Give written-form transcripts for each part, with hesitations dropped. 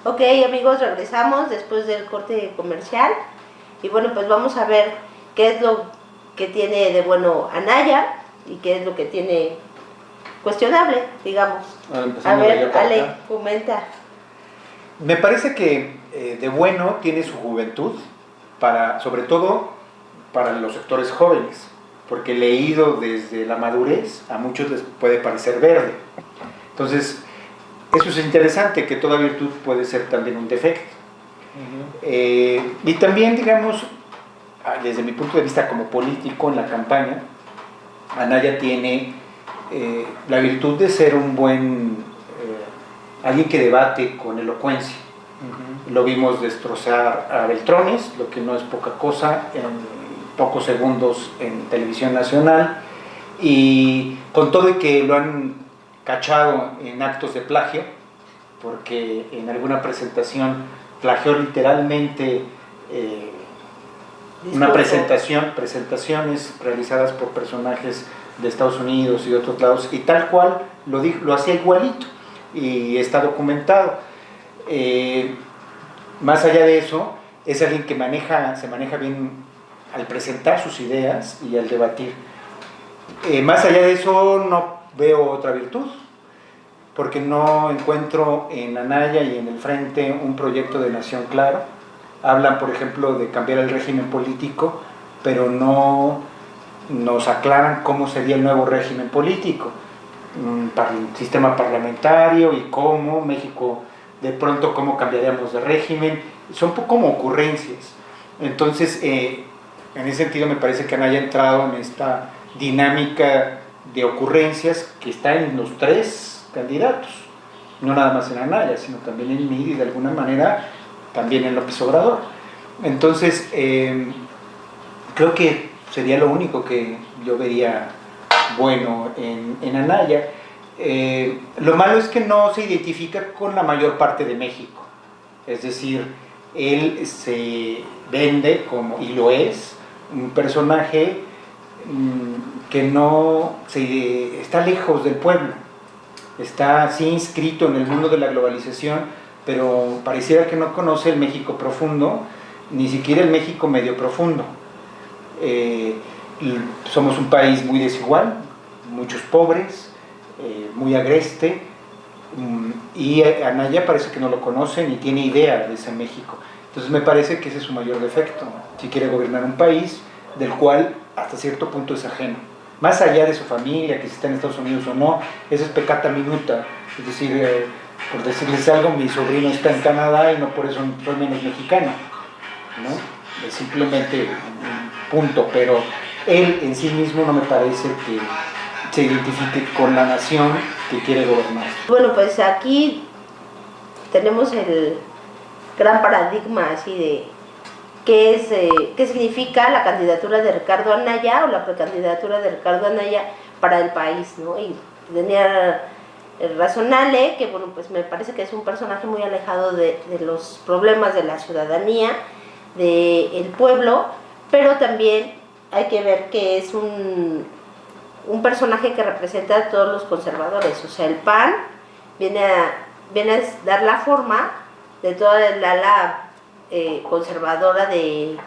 Ok, amigos, regresamos después del corte comercial y bueno, pues vamos a ver qué es lo que tiene de bueno Anaya y qué es lo que tiene cuestionable, digamos. A ver, Ale, comenta. Me parece que de bueno tiene su juventud, sobre todo para los sectores jóvenes, porque leído desde la madurez a muchos les puede parecer verde. Entonces, eso es interesante, que toda virtud puede ser también un defecto. Y también, digamos, desde mi punto de vista como político en la campaña, Anaya tiene la virtud de ser un buen, alguien que debate con elocuencia. Lo vimos destrozar a Beltrones, lo que no es poca cosa, en pocos segundos en televisión nacional, y con todo y que lo han cachado en actos de plagio, porque en alguna presentación plagió literalmente presentaciones realizadas por personajes de Estados Unidos y de otros lados, y tal cual lo hacía igualito, y está documentado. Más allá de eso, es alguien que se maneja bien al presentar sus ideas y al debatir. Más allá de eso, no veo otra virtud, porque no encuentro en Anaya y en el Frente un proyecto de nación claro. Hablan, por ejemplo, de cambiar el régimen político, pero no nos aclaran cómo sería el nuevo régimen político, para el sistema parlamentario y cómo México, de pronto, cómo cambiaríamos de régimen. Son como ocurrencias. Entonces, en ese sentido, me parece que Anaya ha entrado en esta dinámica de ocurrencias que está en los tres candidatos, no nada más en Anaya, sino también en mí y de alguna manera también en López Obrador. Entonces, creo que sería lo único que yo vería bueno en Anaya. Lo malo es que no se identifica con la mayor parte de México, es decir, él se vende como, y lo es, un personaje que está lejos del pueblo, está sí inscrito en el mundo de la globalización, pero pareciera que no conoce el México profundo, ni siquiera el México medio profundo. Somos un país muy desigual, muchos pobres, muy agreste, y Anaya parece que no lo conoce ni tiene idea de ese México. Entonces me parece que ese es su mayor defecto, si quiere gobernar un país del cual hasta cierto punto es ajeno. Más allá de su familia, que si está en Estados Unidos o no, eso es peccata minuta. Es decir, por decirles algo, mi sobrino está en Canadá y no por eso soy menos mexicano, ¿no? Es simplemente un punto, pero él en sí mismo no me parece que se identifique con la nación que quiere gobernar. Bueno, pues aquí tenemos el gran paradigma así de qué significa la candidatura de Ricardo Anaya o la precandidatura de Ricardo Anaya para el país, ¿no? Y tenía razonable que, bueno, pues me parece que es un personaje muy alejado de los problemas de la ciudadanía, del pueblo, pero también hay que ver que es un personaje que representa a todos los conservadores. O sea, el PAN viene a dar la forma de toda la ala conservadora del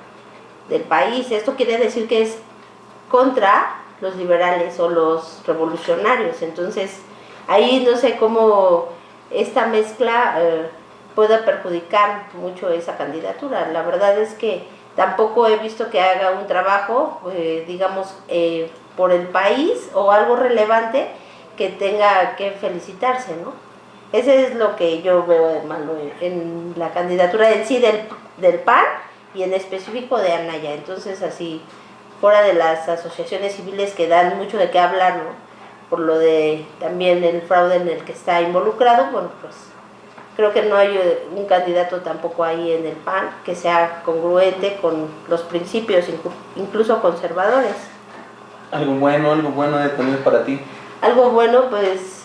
país. Esto quiere decir que es contra los liberales o los revolucionarios. Entonces, ahí no sé cómo esta mezcla pueda perjudicar mucho esa candidatura. La verdad es que tampoco he visto que haga un trabajo, digamos, por el país o algo relevante que tenga que felicitarse, ¿no? Ese es lo que yo veo de malo en la candidatura en sí del PAN y en específico de Anaya. Entonces, así, fuera de las asociaciones civiles que dan mucho de qué hablar, ¿no? Por lo de también el fraude en el que está involucrado, bueno, pues creo que no hay un candidato tampoco ahí en el PAN que sea congruente con los principios, incluso conservadores. Algo bueno de tener para ti. Algo bueno, pues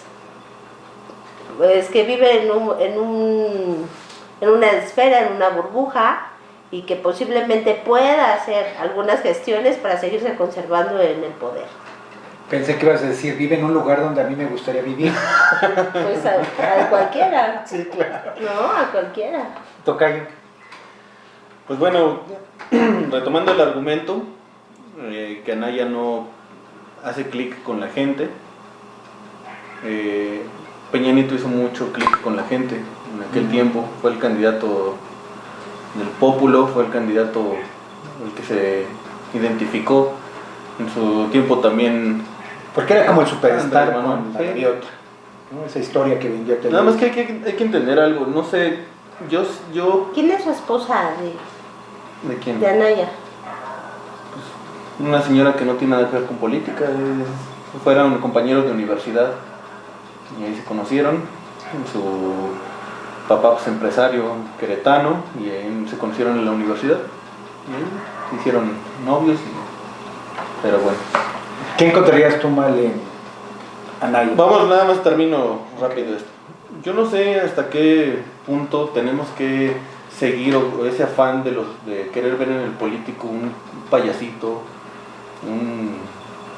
que vive en una esfera, en una burbuja, y que posiblemente pueda hacer algunas gestiones para seguirse conservando en el poder. Pensé que ibas a decir, vive en un lugar donde a mí me gustaría vivir. Pues a cualquiera. Sí, claro. No, a cualquiera. Tocayo. Pues bueno, retomando el argumento, que Anaya no hace clic con la gente. Peña Nieto hizo mucho clic con la gente en aquel tiempo, fue el candidato del Pópulo, fue el candidato el que se identificó. En su tiempo también, Porque era como el superstar Andrés Manuel, con la sí. gaviota, ¿no? Esa historia que vendió nada más que hay que entender algo, no sé, yo ¿Quién es su esposa ¿de quién? de Anaya? Una señora que no tiene nada que ver con política, fueron compañeros de universidad y ahí se conocieron. Su papá pues empresario queretano y ahí se conocieron en la universidad y ahí se hicieron novios, pero bueno. ¿Qué encontrarías tú mal en Anaya? Vamos, nada más termino rápido esto. Yo no sé hasta qué punto tenemos que seguir ese afán de querer ver en el político un payasito,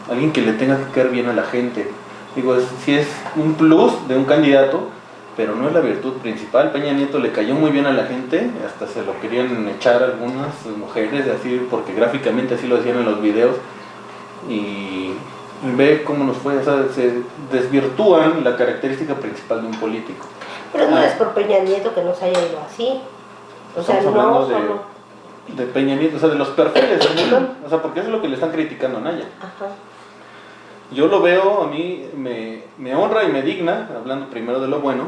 alguien que le tenga que caer bien a la gente. Digo, sí es un plus de un candidato, pero no es la virtud principal. Peña Nieto le cayó muy bien a la gente, hasta se lo querían echar algunas mujeres, así, porque gráficamente así lo decían en los videos, y ve cómo nos fue, o sea, se desvirtúan la característica principal de un político. Pero no es por Peña Nieto que nos haya ido así. O sea, Estamos no hablando solo. de Peña Nieto, o sea, de los perfiles del mundo, o sea, porque eso es lo que le están criticando a Anaya. Ajá. Yo lo veo, a mí me honra y me digna, hablando primero de lo bueno,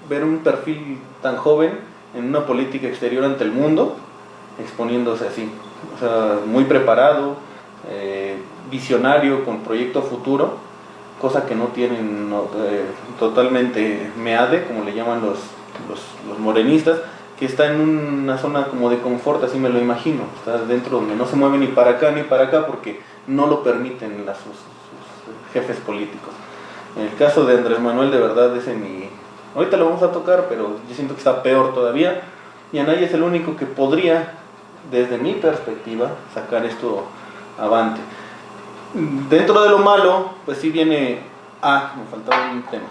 ver un perfil tan joven en una política exterior ante el mundo, exponiéndose así. O sea, muy preparado, visionario, con proyecto futuro, cosa que no tienen totalmente MEADE, como le llaman los morenistas, que está en una zona como de confort, así me lo imagino. Está dentro donde no se mueve ni para acá ni para acá porque no lo permiten sus jefes políticos. En el caso de Andrés Manuel, de verdad, ese ni... Ahorita lo vamos a tocar, pero yo siento que está peor todavía. Y Anaya es el único que podría, desde mi perspectiva, sacar esto avante. Dentro de lo malo, pues sí viene... me faltaba un tema.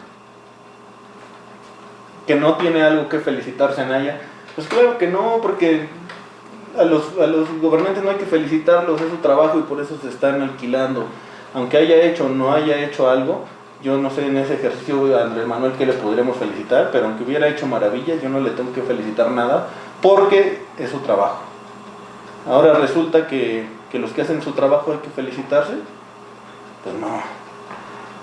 Que no tiene algo que felicitarse a Anaya. Pues claro que no, porque a los gobernantes no hay que felicitarlos, es su trabajo y por eso se están alquilando. Aunque haya hecho o no haya hecho algo, yo no sé en ese ejercicio a Andrés Manuel que le podremos felicitar, pero aunque hubiera hecho maravillas, yo no le tengo que felicitar nada, porque es su trabajo. Ahora resulta que los que hacen su trabajo hay que felicitarse, pues no.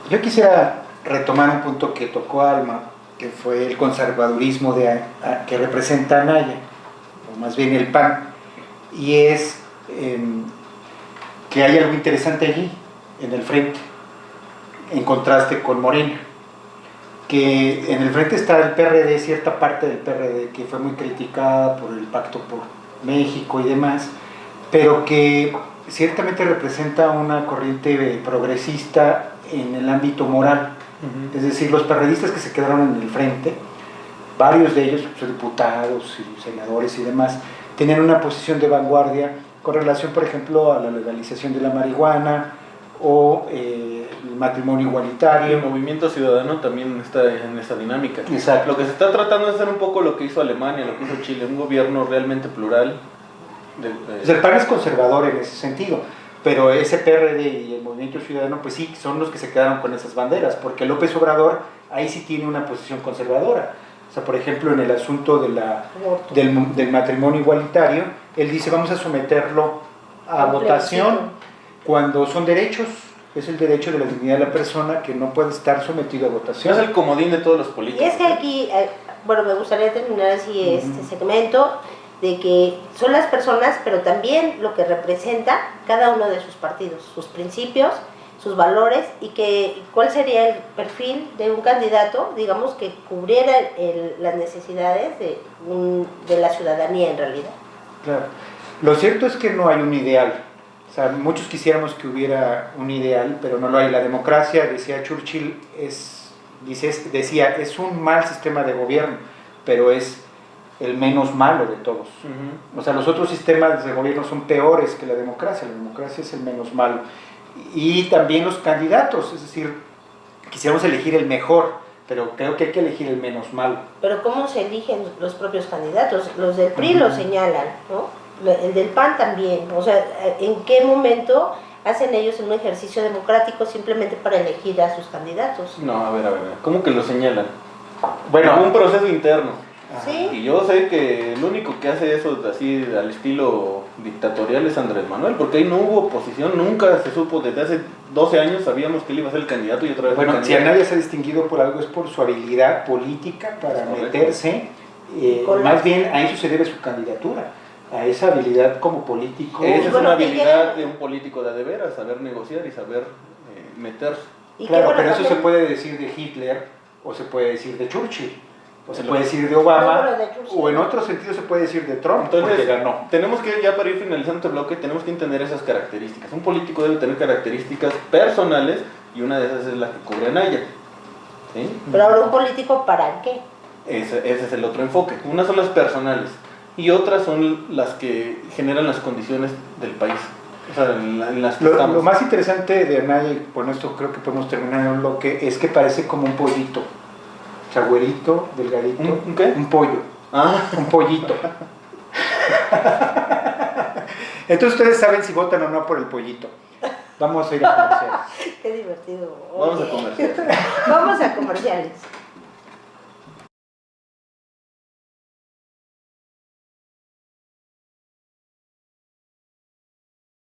Yo quisiera retomar un punto que tocó Alma, que fue el conservadurismo que representa Anaya, o más bien el PAN, y es que hay algo interesante allí, en el frente, en contraste con Morena, que en el frente está el PRD, cierta parte del PRD que fue muy criticada por el Pacto por México y demás, pero que ciertamente representa una corriente progresista en el ámbito moral. Es decir, los perredistas que se quedaron en el frente, varios de ellos, pues, diputados y senadores y demás, tenían una posición de vanguardia con relación, por ejemplo, a la legalización de la marihuana o el matrimonio igualitario. El movimiento ciudadano también está en esa dinámica. Exacto. Lo que se está tratando de hacer un poco lo que hizo Alemania, lo que hizo Chile, un gobierno realmente plural. El PAN es conservador en ese sentido, pero ese PRD y el Movimiento Ciudadano, pues sí, son los que se quedaron con esas banderas, porque López Obrador ahí sí tiene una posición conservadora. O sea, por ejemplo, en el asunto del matrimonio igualitario, él dice, vamos a someterlo a votación cuando son derechos, es el derecho de la dignidad de la persona que no puede estar sometido a votación. Es el comodín de todos los políticos. Y es que aquí, bueno, me gustaría terminar así este segmento, de que son las personas, pero también lo que representa cada uno de sus partidos, sus principios, sus valores, y cuál sería el perfil de un candidato, digamos, que cubriera las necesidades de la ciudadanía en realidad. Claro. Lo cierto es que no hay un ideal. O sea, muchos quisiéramos que hubiera un ideal, pero no lo hay. La democracia, decía Churchill, decía, es un mal sistema de gobierno, pero es el menos malo de todos. O sea, los otros sistemas de gobierno son peores que la democracia es el menos malo. y también los candidatos, es decir, quisiéramos elegir el mejor, pero creo que hay que elegir el menos malo. Pero ¿cómo se eligen los propios candidatos? Los del PRI lo señalan, ¿no? El del PAN también. O sea, ¿en qué momento hacen ellos un ejercicio democrático simplemente para elegir a sus candidatos? No, a ver. ¿Cómo que lo señalan? Bueno, Un proceso interno. ¿Sí? Y yo sé que el único que hace eso así al estilo dictatorial es Andrés Manuel, porque ahí no hubo oposición, nunca se supo, desde hace 12 años sabíamos que él iba a ser el candidato y otra vez bueno, el si candidato. Anaya se ha distinguido por algo es por su habilidad política para Correcto. meterse, Con más las- bien a eso se debe su candidatura, a esa habilidad como político. Esa es bueno, una que habilidad llega- de un político de veras, saber negociar y saber meterse. Y qué Claro, bueno pero eso se también- puede decir de Hitler, o se puede decir de Churchill, o se Lo- puede decir de Obama, No, pero de Churchill. o en otro sentido se puede decir de Trump, porque Entonces, ganó. tenemos que, ya para ir finalizando este bloque, tenemos que entender esas características. Un político debe tener características personales y una de esas es la que cubre Anaya. ¿Sí? Pero ahora un político, ¿para qué? Ese es el otro enfoque. Unas son las personales y otras son las que generan las condiciones del país. O sea, en las que estamos. Lo más interesante de Anaya, y con esto creo que podemos terminar el bloque, es que parece como un pollito. Chagüerito, delgadito. ¿Un qué? Un pollo. Ah, Un pollito. Entonces ustedes saben si votan o no por el pollito. Vamos a ir a comerciales. Qué divertido. vamos a Oye. comerciar. Vamos a comerciales.